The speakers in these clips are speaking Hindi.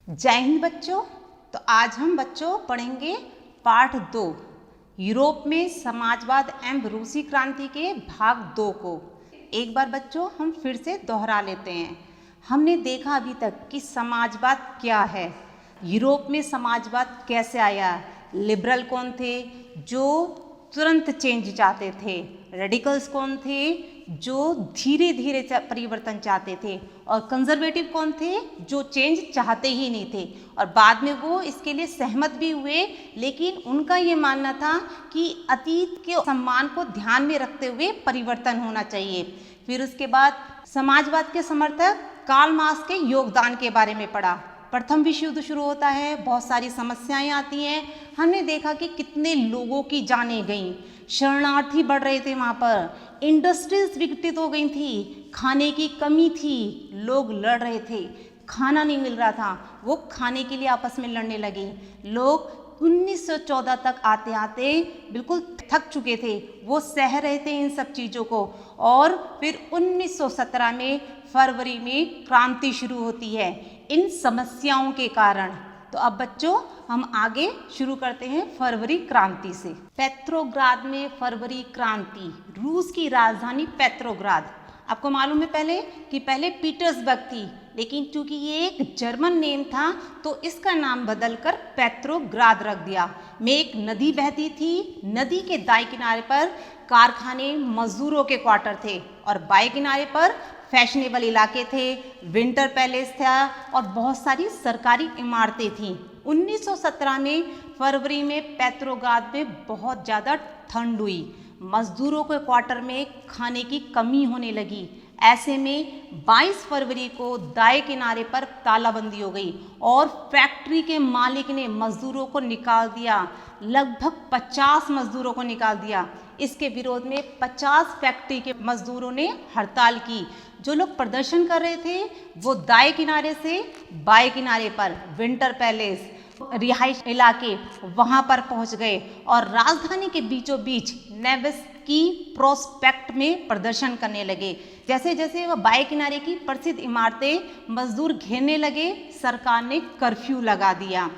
जय हिंद बच्चों। तो आज हम बच्चों पढ़ेंगे पाठ 2 यूरोप में समाजवाद एवं रूसी क्रांति के भाग 2 को। एक बार बच्चों हम फिर से दोहरा लेते हैं। हमने देखा अभी तक कि समाजवाद क्या है, यूरोप में समाजवाद कैसे आया, लिबरल कौन थे जो तुरंत चेंज चाहते थे, रेडिकल्स कौन थे जो धीरे धीरे परिवर्तन चाहते थे, और कंजर्वेटिव कौन थे जो चेंज चाहते ही नहीं थे। और बाद में वो इसके लिए सहमत भी हुए, लेकिन उनका ये मानना था कि अतीत के सम्मान को ध्यान में रखते हुए परिवर्तन होना चाहिए। फिर उसके बाद समाजवाद के समर्थक कार्ल मार्क्स के योगदान के बारे में पढ़ा। प्रथम विश्व युद्ध शुरू होता है, बहुत सारी समस्याएं आती हैं। हमने देखा कि कितने लोगों की जानें गईं, शरणार्थी बढ़ रहे थे, वहाँ पर इंडस्ट्रीज विकसित हो गई थी, खाने की कमी थी, लोग लड़ रहे थे, खाना नहीं मिल रहा था, वो खाने के लिए आपस में लड़ने लगे। लोग 1914 तक आते आते बिल्कुल थक चुके थे, वो सह रहे थे इन सब चीज़ों को। और फिर 1917 में फरवरी में क्रांति शुरू होती है इन समस्याओं के कारण। तो अब बच्चों हम आगे शुरू करते हैं फरवरी क्रांति से। पेट्रोग्राद में फरवरी क्रांति, रूस की राजधानी पेट्रोग्राद। आपको मालूम है कि पहले पीटर्सबर्ग थी, लेकिन चूंकि ये एक जर्मन नेम था तो इसका नाम बदलकर पेट्रोग्राद रख दिया। में एक नदी बहती थी, नदी के दाएं किनारे पर कारखाने, मजदूरों के क्वार्टर थे, और बाएं किनारे पर फैशनेबल इलाके थे, विंटर पैलेस था और बहुत सारी सरकारी इमारतें थीं। 1917 में फरवरी में पेट्रोग्राद में बहुत ज़्यादा ठंड हुई, मजदूरों के क्वार्टर में खाने की कमी होने लगी। ऐसे में 22 फरवरी को दाएं किनारे पर तालाबंदी हो गई और फैक्ट्री के मालिक ने मजदूरों को निकाल दिया, लगभग 50 मजदूरों को निकाल दिया। इसके विरोध में 50 फैक्ट्री के मजदूरों ने हड़ताल की। जो लोग प्रदर्शन कर रहे थे वो दाएं किनारे से बाएं किनारे पर विंटर पैलेस, रिहाइश इलाके, वहां पर पहुंच गए और राजधानी के बीचों बीच नेवेस्की प्रोस्पेक्ट में प्रदर्शन करने लगे। जैसे जैसे वह बाएं किनारे की प्रसिद्ध इमारतें मजदूर घेरने लगे, सरकार ने कर्फ्यू लगा दिया।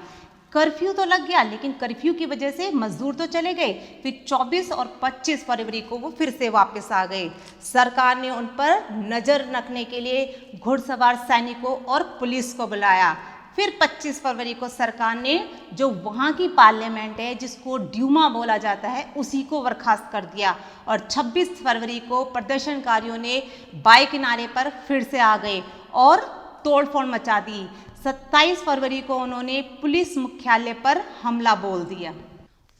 कर्फ्यू तो लग गया, लेकिन कर्फ्यू की वजह से मजदूर तो चले गए। फिर 24 और 25 फरवरी को वो फिर से वापस आ गए। सरकार ने उन पर नज़र रखने के लिए घुड़सवार सैनिकों और पुलिस को बुलाया। फिर 25 फरवरी को सरकार ने जो वहाँ की पार्लियामेंट है, जिसको ड्यूमा बोला जाता है, उसी को बर्खास्त कर दिया। और 26 फरवरी को प्रदर्शनकारियों ने बाएं किनारे पर फिर से आ गए और तोड़फोड़ मचा दी। 27 फरवरी को उन्होंने पुलिस मुख्यालय पर हमला बोल दिया।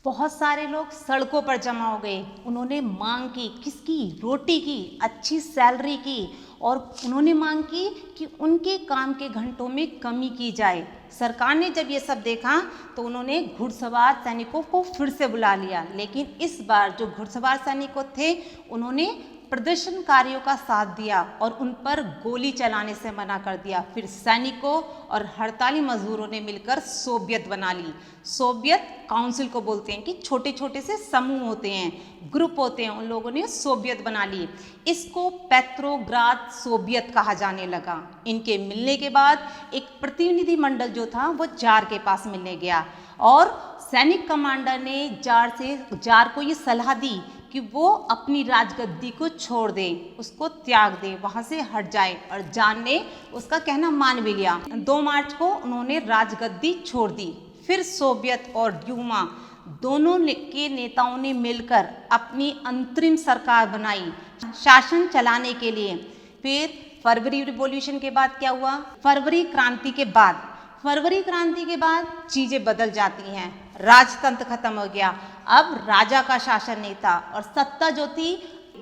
बहुत सारे लोग सड़कों पर जमा हो गए। उन्होंने मांग की, किसकी? रोटी की, अच्छी सैलरी की, और उन्होंने मांग की कि उनके काम के घंटों में कमी की जाए। सरकार ने जब ये सब देखा तो उन्होंने घुड़सवार सैनिकों को फिर से बुला लिया, लेकिन इस बार जो घुड़सवार सैनिकों थे उन्होंने प्रदर्शनकारियों का साथ दिया और उन पर गोली चलाने से मना कर दिया। फिर सैनिकों और हड़ताली मजदूरों ने मिलकर सोवियत बना ली। सोवियत काउंसिल को बोलते हैं कि छोटे छोटे से समूह होते हैं, ग्रुप होते हैं, उन लोगों ने सोवियत बना ली। इसको पेट्रोग्राद सोवियत कहा जाने लगा। इनके मिलने के बाद एक प्रतिनिधि मंडल जो था वो जार के पास मिलने गया और सैनिक कमांडर ने जार को ये सलाह दी कि वो अपनी राजगद्दी को छोड़ दे, उसको त्याग दे, वहाँ से हट जाए, और जार ने उसका कहना मान भी लिया। 2 मार्च को उन्होंने राजगद्दी छोड़ दी। फिर सोवियत और ड्यूमा दोनों के नेताओं ने मिलकर अपनी अंतरिम सरकार बनाई शासन चलाने के लिए। फिर फरवरी रिवॉल्यूशन के बाद क्या हुआ? फरवरी क्रांति के बाद चीजें बदल जाती हैं। राजतंत्र खत्म हो गया, अब राजा का शासन नहीं था और सत्ता जो थी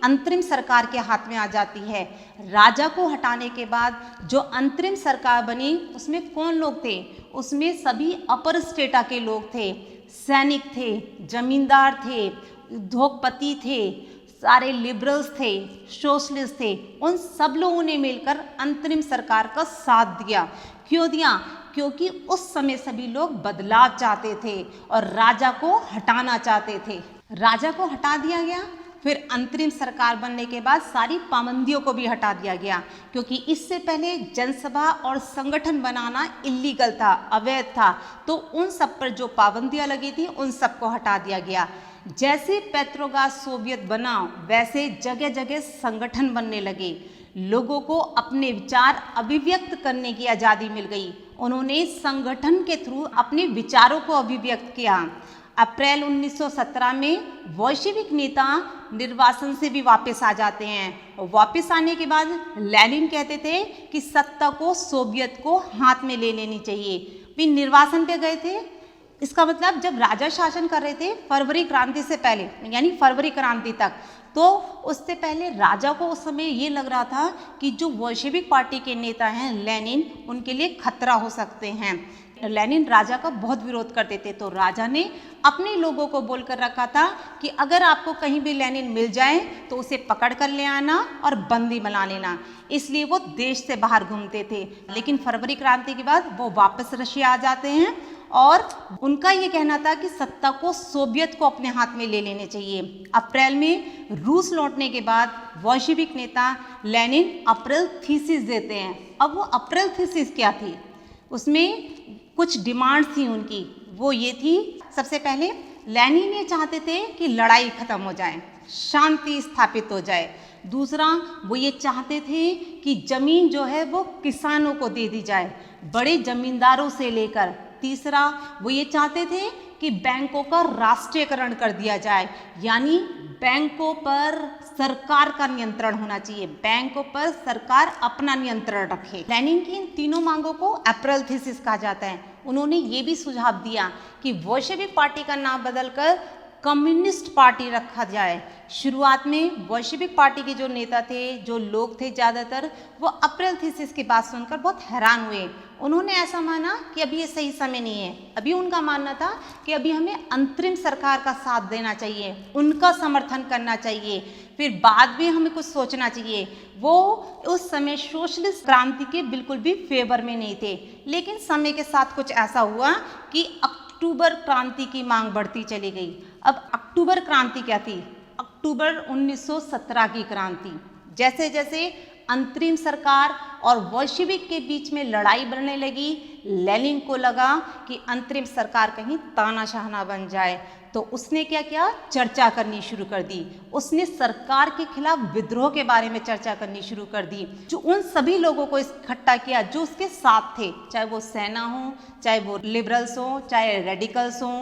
अंतरिम सरकार के हाथ में आ जाती है। राजा को हटाने के बाद जो अंतरिम सरकार बनी उसमें कौन लोग थे? उसमें सभी अपर स्टेटा के लोग थे, सैनिक थे, जमींदार थे, उद्योगपति थे, सारे लिबरल्स थे, सोशलिस्ट थे। उन सब लोगों ने मिलकर अंतरिम सरकार का साथ दिया। क्यों दिया? क्योंकि उस समय सभी लोग बदलाव चाहते थे और राजा को हटाना चाहते थे। राजा को हटा दिया गया। फिर अंतरिम सरकार बनने के बाद सारी पाबंदियों को भी हटा दिया गया, क्योंकि इससे पहले जनसभा और संगठन बनाना इल्लीगल था, अवैध था। तो उन सब पर जो पाबंदियां लगी थी उन सबको हटा दिया गया। जैसे पेट्रोग्राद सोवियत बना वैसे जगह जगह संगठन बनने लगे, लोगों को अपने विचार अभिव्यक्त करने की आज़ादी मिल गई। उन्होंने संगठन के थ्रू अपने विचारों को अभिव्यक्त किया। अप्रैल 1917 में वॉल्शेविक नेता निर्वासन से भी वापस आ जाते हैं। वापस आने के बाद लेनिन कहते थे कि सत्ता को सोवियत को हाथ में ले लेनी चाहिए। फिर निर्वासन पे गए थे। इसका मतलब जब राजा शासन कर रहे थे फरवरी क्रांति से पहले, यानी फरवरी क्रांति तक, तो उससे पहले राजा को उस समय ये लग रहा था कि जो वॉल्शेविक पार्टी के नेता हैं लेनिन, उनके लिए खतरा हो सकते हैं। लेनिन राजा का बहुत विरोध करते थे, तो राजा ने अपने लोगों को बोलकर रखा था कि अगर आपको कहीं भी लेनिन मिल जाए तो उसे पकड़ कर ले आना और बंदी बना लेना। इसलिए वो देश से बाहर घूमते थे। लेकिन फरवरी क्रांति के बाद वो वापस रशिया आ जाते हैं और उनका ये कहना था कि सत्ता को सोवियत को अपने हाथ में ले लेने चाहिए। अप्रैल में रूस लौटने के बाद वॉल्शेविक नेता लेनिन अप्रैल थीसिस देते हैं। अब वो अप्रैल थीसिस क्या थी? उसमें कुछ डिमांड्स थी उनकी। वो ये थी, सबसे पहले लेनिन ये चाहते थे कि लड़ाई खत्म हो जाए, शांति स्थापित हो जाए। दूसरा, वो ये चाहते थे कि जमीन जो है वो किसानों को दे दी जाए, बड़े जमींदारों से लेकर। तीसरा, वो ये चाहते थे कि बैंकों का राष्ट्रीयकरण कर दिया जाए, यानी बैंकों पर सरकार का नियंत्रण होना चाहिए, बैंकों पर सरकार अपना नियंत्रण रखे। लेनिन की इन तीनों मांगों को अप्रैल थीसिस कहा जाता है। उन्होंने ये भी सुझाव दिया कि वॉल्शेविक पार्टी का नाम बदलकर कम्युनिस्ट पार्टी रखा जाए। शुरुआत में वॉल्शेविक पार्टी के जो नेता थे, जो लोग थे ज़्यादातर, वो अप्रैल थीसिस की बात सुनकर बहुत हैरान हुए। उन्होंने ऐसा माना कि अभी ये सही समय नहीं है। अभी उनका मानना था कि अभी हमें अंतरिम सरकार का साथ देना चाहिए, उनका समर्थन करना चाहिए, फिर बाद में हमें कुछ सोचना चाहिए। वो उस समय सोशलिस्ट क्रांति के बिल्कुल भी फेवर में नहीं थे। लेकिन समय के साथ कुछ ऐसा हुआ कि अक्टूबर क्रांति की मांग बढ़ती चली गई। अब अक्टूबर क्रांति क्या थी? अक्टूबर 1917 की क्रांति। जैसे जैसे अंतरिम सरकार और वॉल्शेविक के बीच में लड़ाई बढ़ने लगी, लेनिन को लगा कि अंतरिम सरकार कहीं तानाशाह ना बन जाए, तो उसने क्या किया? चर्चा करनी शुरू कर दी। उसने सरकार के खिलाफ विद्रोह के बारे में चर्चा करनी शुरू कर दी। जो उन सभी लोगों को इकट्ठा किया जो उसके साथ थे, चाहे वो सेना हो, चाहे वो लिबरल्स हो, चाहे रेडिकल्स हो,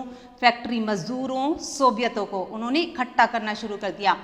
फैक्ट्री मजदूर हो, सोवियतों को उन्होंने इकट्ठा करना शुरू कर दिया।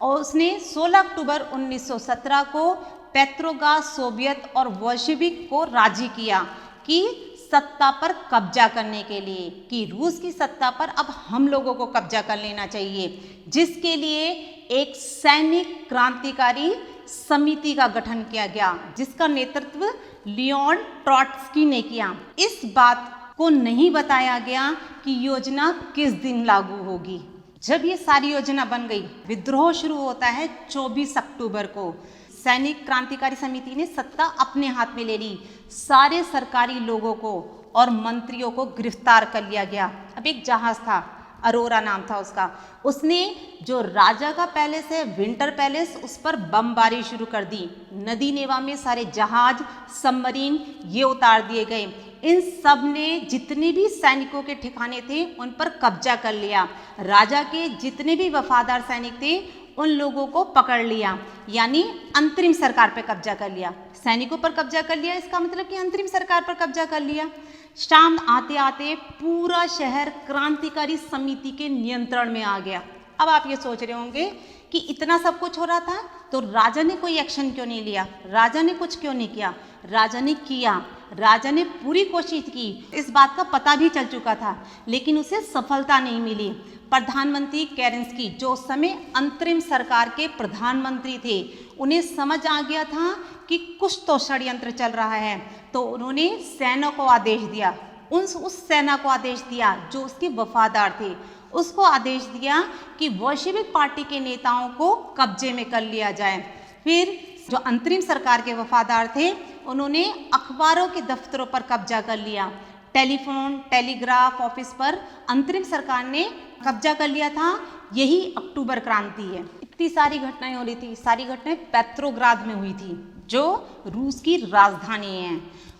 और उसने 16 अक्टूबर 1917 को पेट्रोग्राद सोवियत और वॉल्शेविक को राजी किया कि सत्ता पर कब्जा करने के लिए, कि रूस की सत्ता पर अब हम लोगों को कब्जा कर लेना चाहिए, जिसके लिए एक सैनिक क्रांतिकारी समिति का गठन किया गया, जिसका नेतृत्व लियोन ट्रॉट्स्की ने किया। इस बात को नहीं बताया गया कि योजना किस दिन लागू होगी। जब ये सारी योजना बन गई, विद्रोह शुरू होता है 24 अक्टूबर को। सैनिक क्रांतिकारी समिति ने सत्ता अपने हाथ में ले ली। सारे सरकारी लोगों को और मंत्रियों को गिरफ्तार कर लिया गया। अब एक जहाज था, अरोरा नाम था उसका, उसने जो राजा का पैलेस है विंटर पैलेस, उस पर बमबारी शुरू कर दी। नदी नेवा में सारे जहाज, सबमरीन ये उतार दिए गए। इन सब ने जितने भी सैनिकों के ठिकाने थे उन पर कब्जा कर लिया। राजा के जितने भी वफादार सैनिक थे उन लोगों को पकड़ लिया, यानी अंतरिम सरकार पर कब्जा कर लिया। सैनिकों पर कब्जा कर लिया, इसका मतलब कि अंतरिम सरकार पर कब्जा कर लिया। शाम आते आते पूरा शहर क्रांतिकारी समिति के नियंत्रण में आ गया। अब आप ये सोच रहे होंगे कि इतना सब कुछ हो रहा था तो राजा ने कोई एक्शन क्यों नहीं लिया, राजा ने कुछ क्यों नहीं किया? राजा ने किया, राजा ने पूरी कोशिश की। इस बात का पता भी चल चुका था, लेकिन उसे सफलता नहीं मिली। प्रधानमंत्री केरेंस्की, जो उस समय अंतरिम सरकार के प्रधानमंत्री थे, उन्हें समझ आ गया था कि कुछ तो षड्यंत्र चल रहा है, तो उन्होंने सेना को आदेश दिया। उस सेना को आदेश दिया जो उसके वफादार थे, उसको आदेश दिया कि वॉल्शेविक पार्टी के नेताओं को कब्जे में कर लिया जाए। फिर जो अंतरिम सरकार के वफादार थे उन्होंने अखबारों के दफ्तरों पर कब्जा कर लिया। टेलीफोन, टेलीग्राफ ऑफिस पर अंतरिम सरकार ने कब्जा कर लिया था। यही अक्टूबर क्रांति है। कितनी सारी घटनाएं हो रही थी। सारी घटनाएं पेट्रोग्राद में हुई थी जो रूस की राजधानी है।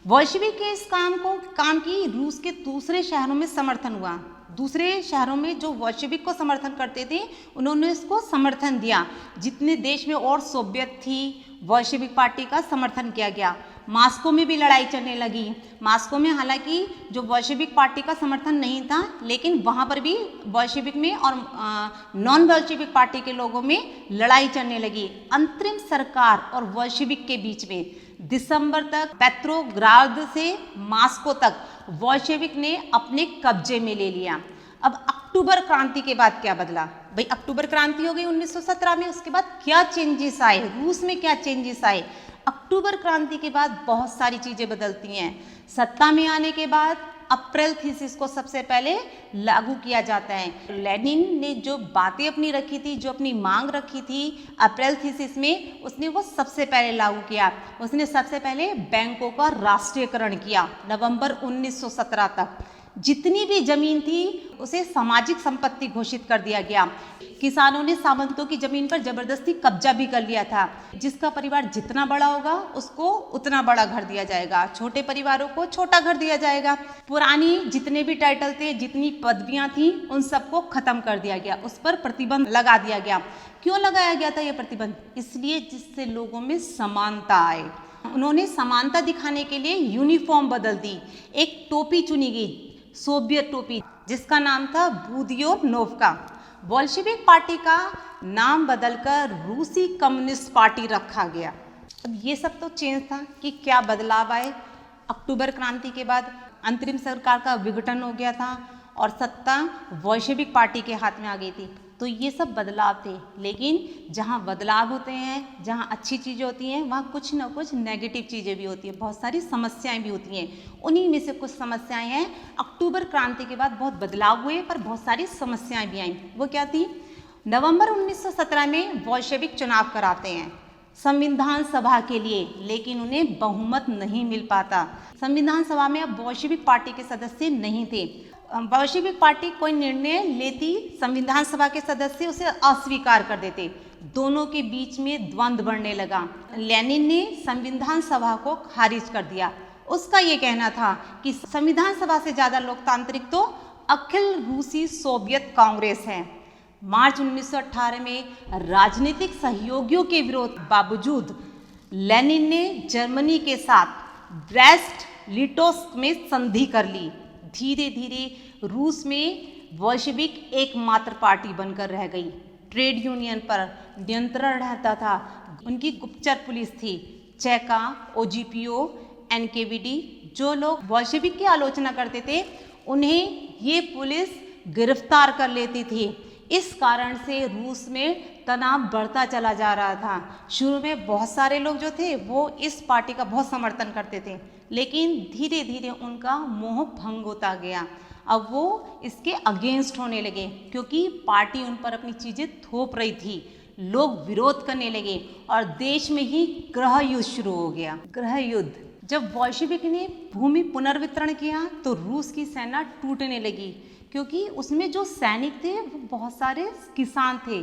बोल्शेविक के इस काम की रूस के दूसरे शहरों में समर्थन हुआ। दूसरे शहरों में जो बोल्शेविक को समर्थन करते थे उन्होंने इसको समर्थन दिया। जितने देश में और सोवियत थी बोल्शेविक पार्टी का समर्थन किया गया। मॉस्को में भी लड़ाई चलने लगी। मॉस्को में हालांकि जो बोल्शेविक पार्टी का समर्थन नहीं था लेकिन वहाँ पर भी बोल्शेविक में और नॉन बोल्शेविक पार्टी के लोगों में लड़ाई चलने लगी। अंतरिम सरकार और बोल्शेविक के बीच में दिसंबर तक पेट्रोग्राद से मॉस्को तक बोल्शेविक ने अपने कब्जे में ले लिया। अब अक्टूबर क्रांति के बाद क्या बदला? भाई अक्टूबर क्रांति हो गई 1917 में, उसके बाद क्या चेंजेस आए रूस में, क्या चेंजेस आए? अक्टूबर क्रांति के बाद बहुत सारी चीजें बदलती हैं। सत्ता में आने के बाद अप्रैल थीसिस को सबसे पहले लागू किया जाता है। लेनिन ने जो बातें अपनी रखी थी, जो अपनी मांग रखी थी अप्रैल थीसिस में, उसने वो सबसे पहले लागू किया। उसने सबसे पहले बैंकों का राष्ट्रीयकरण किया। नवंबर 1917 तक जितनी भी जमीन थी उसे सामाजिक संपत्ति घोषित कर दिया गया। किसानों ने सामंतों की जमीन पर जबरदस्ती कब्जा भी कर लिया था। जिसका परिवार जितना बड़ा होगा उसको उतना बड़ा घर दिया जाएगा, छोटे परिवारों को छोटा घर दिया जाएगा। पुरानी जितने भी टाइटल थे, जितनी पदवियां थी, उन सबको खत्म कर दिया गया। उस पर प्रतिबंध लगा दिया गया। क्यों लगाया गया था ये प्रतिबंध? इसलिए जिससे लोगों में समानता आए। उन्होंने समानता दिखाने के लिए यूनिफॉर्म बदल दी। एक टोपी चुनी गई, सोवियत टोपी, जिसका नाम था बुदियोनोव्का। बोल्शेविक पार्टी का नाम बदलकर रूसी कम्युनिस्ट पार्टी रखा गया। अब ये सब तो चेंज था कि क्या बदलाव आए। अक्टूबर क्रांति के बाद अंतरिम सरकार का विघटन हो गया था और सत्ता बोल्शेविक पार्टी के हाथ में आ गई थी। तो ये सब बदलाव थे। लेकिन जहाँ बदलाव होते हैं, जहाँ अच्छी चीज़ें होती हैं, वहाँ कुछ ना कुछ नेगेटिव चीज़ें भी होती हैं, बहुत सारी समस्याएं भी होती हैं। उन्हीं में से कुछ समस्याएं हैं। अक्टूबर क्रांति के बाद बहुत बदलाव हुए पर बहुत सारी समस्याएं भी आईं। वो क्या थी? नवंबर 1917 में बोल्शेविक चुनाव कराते हैं संविधान सभा के लिए, लेकिन उन्हें बहुमत नहीं मिल पाता। संविधान सभा में अब बोल्शेविक पार्टी के सदस्य नहीं थे। बोल्शेविक पार्टी कोई निर्णय लेती, संविधान सभा के सदस्य उसे अस्वीकार कर देते। दोनों के बीच में द्वंद्व बढ़ने लगा। लेनिन ने संविधान सभा को खारिज कर दिया। उसका ये कहना था कि संविधान सभा से ज़्यादा लोकतांत्रिक तो अखिल रूसी सोवियत कांग्रेस है। मार्च 1918 में राजनीतिक सहयोगियों के विरोध बावजूद लेनिन ने जर्मनी के साथ ब्रेस्ट लिटोस्क में संधि कर ली। धीरे धीरे रूस में बोल्शेविक एकमात्र पार्टी बनकर रह गई। ट्रेड यूनियन पर नियंत्रण रहता था। उनकी गुप्तचर पुलिस थी, चेका, ओजीपीओ, एनकेवीडी। जो लोग बोल्शेविक की आलोचना करते थे उन्हें ये पुलिस गिरफ्तार कर लेती थी। इस कारण से रूस में तनाव बढ़ता चला जा रहा था। शुरू में बहुत सारे लोग जो थे वो इस पार्टी का बहुत समर्थन करते थे, लेकिन धीरे धीरे उनका मोह भंग होता गया। अब वो इसके अगेंस्ट होने लगे क्योंकि पार्टी उन पर अपनी चीज़ें थोप रही थी। लोग विरोध करने लगे और देश में ही गृह युद्ध शुरू हो गया। गृह युद्ध जब बोल्शेविक ने भूमि पुनर्वितरण किया तो रूस की सेना टूटने लगी क्योंकि उसमें जो सैनिक थे वो बहुत सारे किसान थे।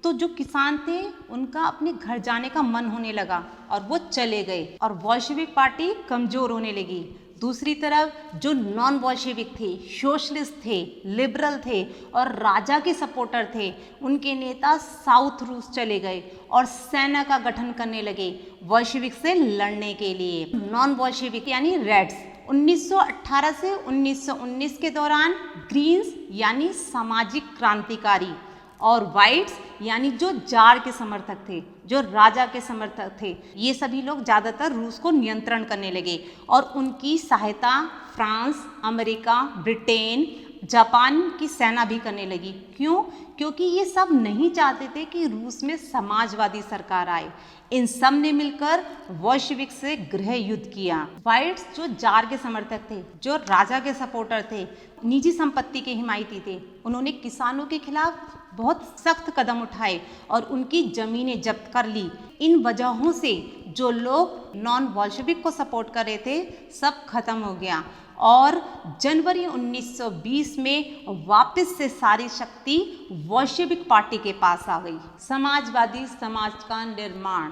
तो जो किसान थे उनका अपने घर जाने का मन होने लगा और वो चले गए और बोल्शेविक पार्टी कमजोर होने लगी। दूसरी तरफ जो नॉन बोल्शेविक थे, सोशलिस्ट थे, लिबरल थे और राजा के सपोर्टर थे, उनके नेता साउथ रूस चले गए और सेना का गठन करने लगे बोल्शेविक से लड़ने के लिए। नॉन बोल्शेविक यानी रेड्स 1918 से 1919 के दौरान ग्रीन्स यानी सामाजिक क्रांतिकारी और वाइट्स यानी जो जार के समर्थक थे, जो राजा के समर्थक थे, ये सभी लोग ज़्यादातर रूस को नियंत्रण करने लगे और उनकी सहायता फ्रांस, अमेरिका, ब्रिटेन, जापान की सेना भी करने लगी। क्यों? क्योंकि ये सब नहीं चाहते थे कि रूस में समाजवादी सरकार आए। इन सब ने मिलकर बोल्शेविक से गृह युद्ध किया। वाइट्स जो जार के समर्थक थे, जो राजा के सपोर्टर थे, निजी संपत्ति के हिमायती थे, उन्होंने किसानों के खिलाफ बहुत सख्त कदम उठाए और उनकी जमीनें जब्त कर ली। इन वजहों से जो लोग नॉन बोल्शेविक को सपोर्ट कर रहे थे सब खत्म हो गया और जनवरी 1920 में वापस से सारी शक्ति बोल्शेविक पार्टी के पास आ गई। समाजवादी समाज का निर्माण।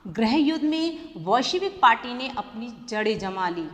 गृह युद्ध में बोल्शेविक पार्टी ने अपनी जड़ें जमा ली।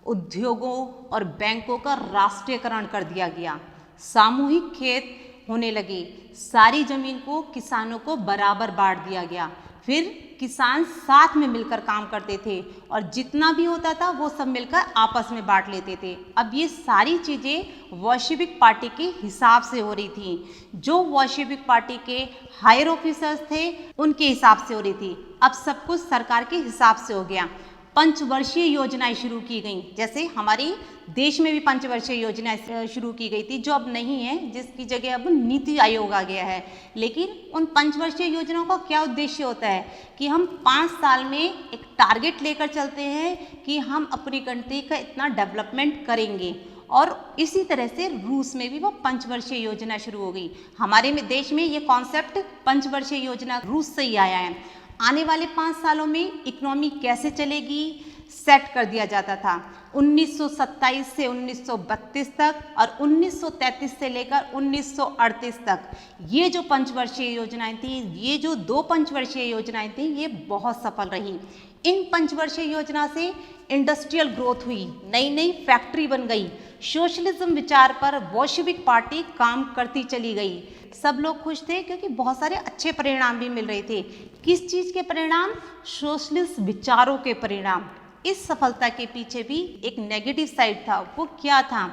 उद्योगों और बैंकों का राष्ट्रीयकरण कर दिया गया। सामूहिक खेत होने लगे। सारी जमीन को किसानों को बराबर बांट दिया गया। फिर किसान साथ में मिलकर काम करते थे और जितना भी होता था वो सब मिलकर आपस में बांट लेते थे। अब ये सारी चीज़ें बोल्शेविक पार्टी के हिसाब से हो रही थी। जो बोल्शेविक पार्टी के हायर ऑफिसर्स थे उनके हिसाब से हो रही थी। अब सब कुछ सरकार के हिसाब से हो गया। पंचवर्षीय योजनाएं शुरू की गई, जैसे हमारे देश में भी पंचवर्षीय योजनाएं शुरू की गई थी, जो अब नहीं है, जिसकी जगह अब नीति आयोग आ गया है। लेकिन उन पंचवर्षीय योजनाओं का क्या उद्देश्य होता है कि हम 5 साल में एक टारगेट लेकर चलते हैं कि हम अपनी कंट्री का इतना डेवलपमेंट करेंगे। और इसी तरह से रूस में भी वो पंचवर्षीय योजना शुरू हो गई। हमारे में देश में ये कॉन्सेप्ट पंचवर्षीय योजना रूस से ही आया है। आने वाले 5 सालों में इकोनॉमी कैसे चलेगी सेट कर दिया जाता था। 1927 से 1932 तक और 1933 से लेकर 1938 तक ये जो पंचवर्षीय योजनाएं थी, ये जो 2 पंचवर्षीय योजनाएं थी, ये बहुत सफल रही। इन पंचवर्षीय योजना से इंडस्ट्रियल ग्रोथ हुई, नई नई फैक्ट्री बन गई। सोशलिज्म विचार पर बोल्शेविक पार्टी काम करती चली गई। सब लोग खुश थे क्योंकि बहुत सारे अच्छे परिणाम भी मिल रहे थे। किस चीज़ के परिणाम? सोशलिस्ट विचारों के परिणाम। इस सफलता के पीछे भी एक नेगेटिव साइड था। वो क्या था?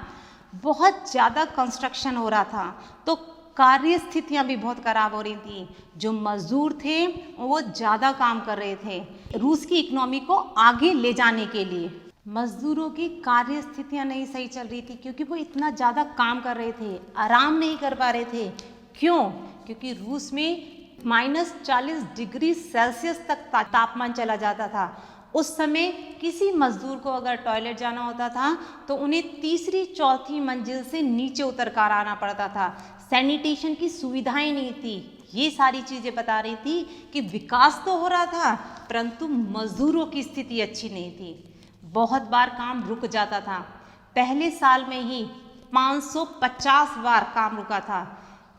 बहुत ज़्यादा कंस्ट्रक्शन हो रहा था, तो कार्य स्थितियाँ भी बहुत खराब हो रही थी। जो मजदूर थे वो ज़्यादा काम कर रहे थे रूस की इकोनॉमी को आगे ले जाने के लिए। मजदूरों की कार्य स्थितियाँ नहीं सही चल रही थी क्योंकि वो इतना ज़्यादा काम कर रहे थे, आराम नहीं कर पा रहे थे। क्यों? क्योंकि रूस में -40 डिग्री सेल्सियस तक तापमान चला जाता था। उस समय किसी मजदूर को अगर टॉयलेट जाना होता था तो उन्हें तीसरी चौथी मंजिल से नीचे उतर कर आना पड़ता था। सैनिटेशन की सुविधाएं नहीं थी। ये सारी चीज़ें बता रही थी कि विकास तो हो रहा था परंतु मजदूरों की स्थिति अच्छी नहीं थी। बहुत बार काम रुक जाता था। पहले साल में ही 550 बार काम रुका था।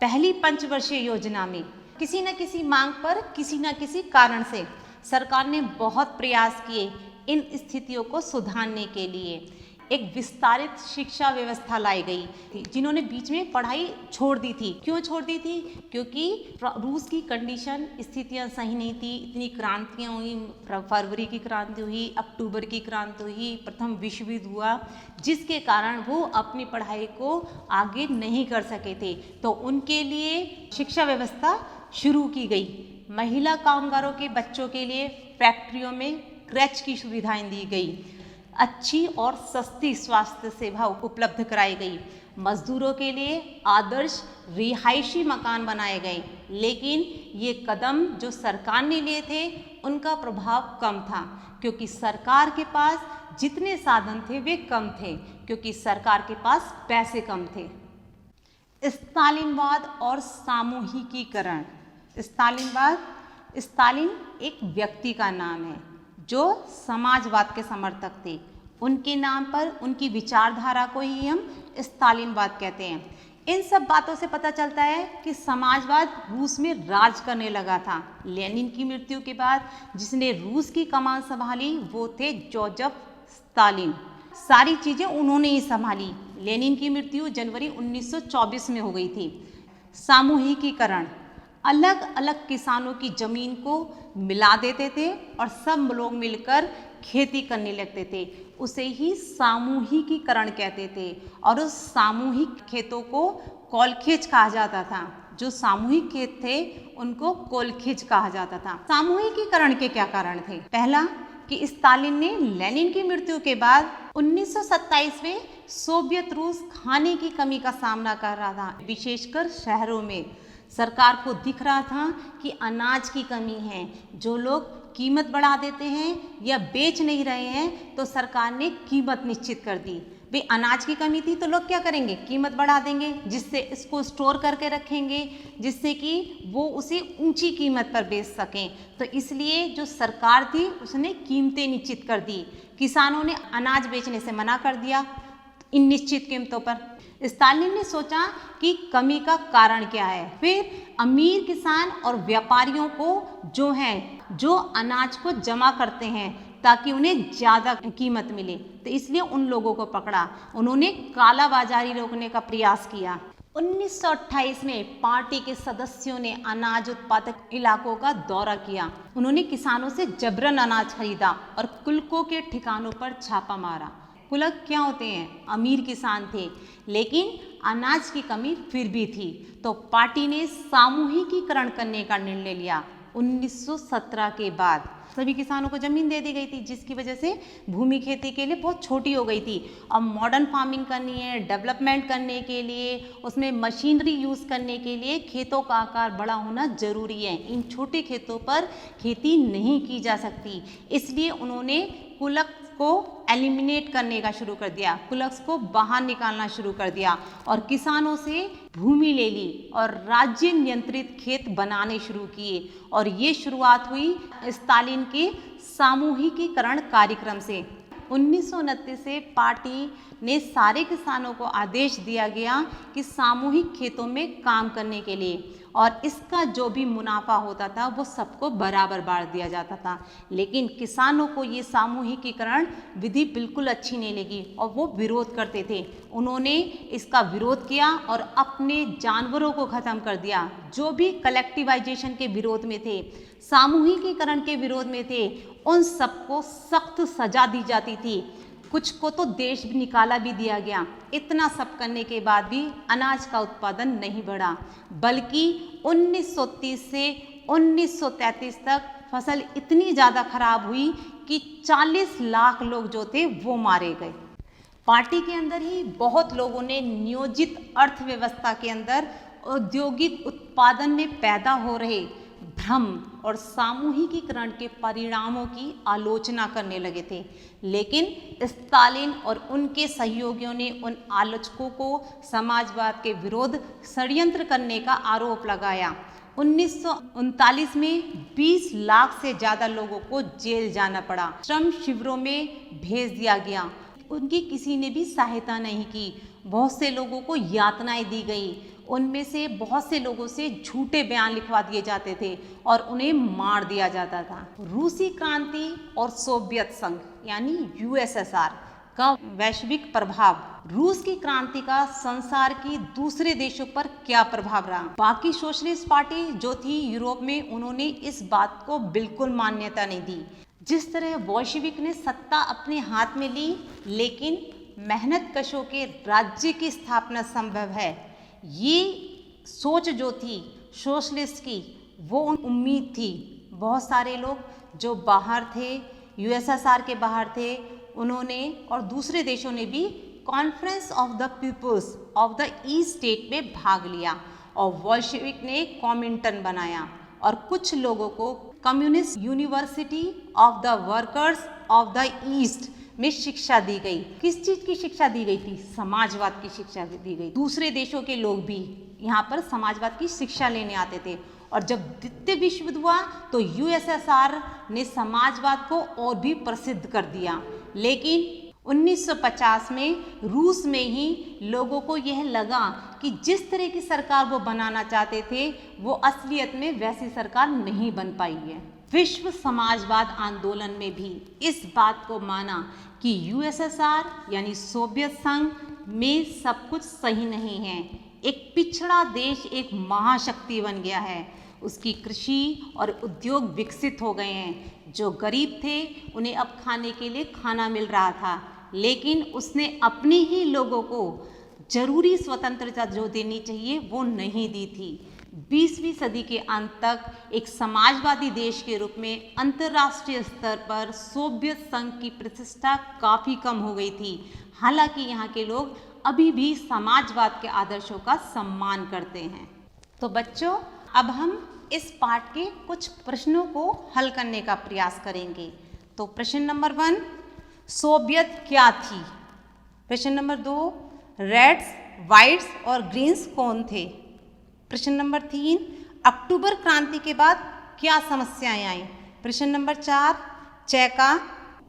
पहली पंचवर्षीय योजना में किसी न किसी मांग पर किसी न किसी कारण से सरकार ने बहुत प्रयास किए इन स्थितियों को सुधारने के लिए। एक विस्तारित शिक्षा व्यवस्था लाई गई थी। जिन्होंने बीच में पढ़ाई छोड़ दी थी, क्यों छोड़ दी थी? क्योंकि रूस की कंडीशन स्थितियां सही नहीं थी। इतनी क्रांतियां हुई, फरवरी की क्रांति हुई, अक्टूबर की क्रांति हुई, प्रथम विश्व युद्ध हुआ, जिसके कारण वो अपनी पढ़ाई को आगे नहीं कर सके थे। तो उनके लिए शिक्षा व्यवस्था शुरू की गई। महिला कामगारों के बच्चों के लिए फैक्ट्रियों में क्रैच की सुविधाएं दी गई। अच्छी और सस्ती स्वास्थ्य सेवा उपलब्ध कराई गई। मजदूरों के लिए आदर्श रिहायशी मकान बनाए गए। लेकिन ये कदम जो सरकार ने लिए थे उनका प्रभाव कम था क्योंकि सरकार के पास जितने साधन थे वे कम थे, क्योंकि सरकार के पास पैसे कम थे। स्टालिनवाद और सामूहिकीकरण। स्टालिन एक व्यक्ति का नाम है जो समाजवाद के समर्थक थे। उनके नाम पर उनकी विचारधारा को ही हम स्टालिनवाद कहते हैं। इन सब बातों से पता चलता है कि समाजवाद रूस में राज करने लगा था। लेनिन की मृत्यु के बाद जिसने रूस की कमान संभाली वो थे जोसेफ स्टालिन। सारी चीज़ें उन्होंने ही संभाली। लेनिन की मृत्यु जनवरी 1924 में हो गई थी। सामूहिकीकरण, अलग अलग किसानों की जमीन को मिला देते थे और सब लोग मिलकर खेती करने लगते थे। उसे ही सामूहिकीकरण कहते थे और उस सामूहिक खेतों को कोलखेज कहा जाता था। जो सामूहिक खेत थे उनको कोलखेज कहा जाता था। सामूहिकीकरण के क्या कारण थे? पहला कि स्टालिन ने लेनिन की मृत्यु के बाद 1927 में सोवियत रूस खाने की कमी का सामना कर रहा था। विशेषकर शहरों में सरकार को दिख रहा था कि अनाज की कमी है। जो लोग कीमत बढ़ा देते हैं या बेच नहीं रहे हैं तो सरकार ने कीमत निश्चित कर दी। भाई अनाज की कमी थी तो लोग क्या करेंगे, कीमत बढ़ा देंगे, जिससे इसको स्टोर करके रखेंगे, जिससे कि वो उसे ऊंची कीमत पर बेच सकें। तो इसलिए जो सरकार थी उसने कीमतें निश्चित कर दी, किसानों ने अनाज बेचने से मना कर दिया इन निश्चित कीमतों पर। स्टालिन ने सोचा कि कमी का कारण क्या है, फिर अमीर किसान और व्यापारियों को जो अनाज को जमा करते हैं ताकि उन्हें ज़्यादा कीमत मिले, तो इसलिए उन लोगों को पकड़ा। उन्होंने काला बाजारी रोकने का प्रयास किया। 1928 में पार्टी के सदस्यों ने अनाज उत्पादक इलाकों का दौरा किया। उन्होंने किसानों से जबरन अनाज खरीदा और कुलकों के ठिकानों पर छापा मारा। कुलक क्या होते हैं, अमीर किसान थे, लेकिन अनाज की कमी फिर भी थी, तो पार्टी ने सामूहिकीकरण करने का निर्णय लिया। 1917 के बाद सभी किसानों को जमीन दे दी गई थी, जिसकी वजह से भूमि खेती के लिए बहुत छोटी हो गई थी। अब मॉडर्न फार्मिंग करनी है, डेवलपमेंट करने के लिए, उसमें मशीनरी यूज़ करने के लिए खेतों का आकार बड़ा होना ज़रूरी है। इन छोटे खेतों पर खेती नहीं की जा सकती, इसलिए उन्होंने कुलक को एलिमिनेट करने का शुरू कर दिया, कुलक्स को बाहर निकालना शुरू कर दिया और किसानों से भूमि ले ली और राज्य नियंत्रित खेत बनाने शुरू किए। और ये शुरुआत हुई स्टालिन के सामूहिकीकरण कार्यक्रम से। 1929 से पार्टी ने सारे किसानों को आदेश दिया गया कि सामूहिक खेतों में काम करने के लिए, और इसका जो भी मुनाफा होता था वो सबको बराबर बांट दिया जाता था। लेकिन किसानों को ये सामूहिकीकरण विधि बिल्कुल अच्छी नहीं लगी और वो विरोध करते थे। उन्होंने इसका विरोध किया और अपने जानवरों को ख़त्म कर दिया। जो भी कलेक्टिवाइजेशन के विरोध में थे, सामूहिकीकरण के विरोध में थे, उन सबको सख्त सजा दी जाती थी। कुछ को तो देश भी निकाला भी दिया गया। इतना सब करने के बाद भी अनाज का उत्पादन नहीं बढ़ा, बल्कि 1930 से 1933 तक फसल इतनी ज़्यादा खराब हुई कि 40 लाख लोग जो थे वो मारे गए। पार्टी के अंदर ही बहुत लोगों ने नियोजित अर्थव्यवस्था के अंदर औद्योगिक उत्पादन में पैदा हो रहे भ्रम और सामूहिकीकरण के परिणामों की आलोचना करने लगे थे। लेकिन स्टालिन और उनके सहयोगियों ने उन आलोचकों को समाजवाद के विरोध षड्यंत्र करने का आरोप लगाया। 1939 में 20 लाख से ज़्यादा लोगों को जेल जाना पड़ा, श्रम शिविरों में भेज दिया गया। उनकी किसी ने भी सहायता नहीं की। बहुत से लोगों को यातनाएं दी गई। उनमें से बहुत से लोगों से झूठे बयान लिखवा दिए जाते थे और उन्हें मार दिया जाता था। रूसी क्रांति और सोवियत संघ यानी यूएसएसआर का वैश्विक प्रभाव, रूस की क्रांति का संसार की दूसरे देशों पर क्या प्रभाव रहा। बाकी सोशलिस्ट पार्टी जो थी यूरोप में, उन्होंने इस बात को बिल्कुल मान्यता नहीं दी। जिस तरह बोल्शेविक ने सत्ता अपने हाथ में ली, लेकिन मेहनत कशों के राज्य की स्थापना संभव है, ये सोच जो थी सोशलिस्ट की, वो उम्मीद थी। बहुत सारे लोग जो बाहर थे, यूएसएसआर के बाहर थे, उन्होंने और दूसरे देशों ने भी conference of the peoples of the east state में भाग लिया और बोल्शेविक ने कॉमिंटन बनाया और कुछ लोगों को communist university of the workers of the east में शिक्षा दी गई। किस चीज की शिक्षा दी गई थी? समाजवाद की शिक्षा दी गई। दूसरे देशों के लोग भी यहाँ पर समाजवाद की शिक्षा लेने आते थे। और जब द्वितीय विश्व युद्ध हुआ तो यूएसएसआर ने समाजवाद को और भी प्रसिद्ध कर दिया। लेकिन 1950 में रूस में ही लोगों को यह लगा कि जिस तरह की सरकार वो बनाना चाहते थे, वो असलियत में वैसी सरकार नहीं बन पाई है। विश्व समाजवाद आंदोलन में भी इस बात को माना कि यूएसएसआर यानी सोवियत संघ में सब कुछ सही नहीं है। एक पिछड़ा देश एक महाशक्ति बन गया है। उसकी कृषि और उद्योग विकसित हो गए हैं। जो गरीब थे उन्हें अब खाने के लिए खाना मिल रहा था, लेकिन उसने अपने ही लोगों को जरूरी स्वतंत्रता जो देनी चाहिए वो नहीं दी थी। 20वीं सदी के अंत तक एक समाजवादी देश के रूप में अंतर्राष्ट्रीय स्तर पर सोवियत संघ की प्रतिष्ठा काफ़ी कम हो गई थी। हालांकि यहाँ के लोग अभी भी समाजवाद के आदर्शों का सम्मान करते हैं। तो बच्चों, अब हम इस पाठ के कुछ प्रश्नों को हल करने का प्रयास करेंगे। तो प्रश्न नंबर 1, सोवियत क्या थी? प्रश्न नंबर 2, रेड्स, वाइट्स और ग्रीन्स कौन थे? प्रश्न नंबर 3, अक्टूबर क्रांति के बाद क्या समस्याएं आई? प्रश्न नंबर 4, चैका,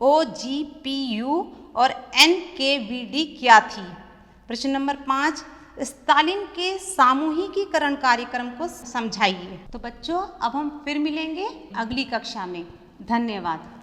OGPU और NKVD क्या थी? प्रश्न नंबर 5, स्टालिन के सामूहिकीकरण कार्यक्रम को समझाइए। तो बच्चों अब हम फिर मिलेंगे अगली कक्षा में। धन्यवाद।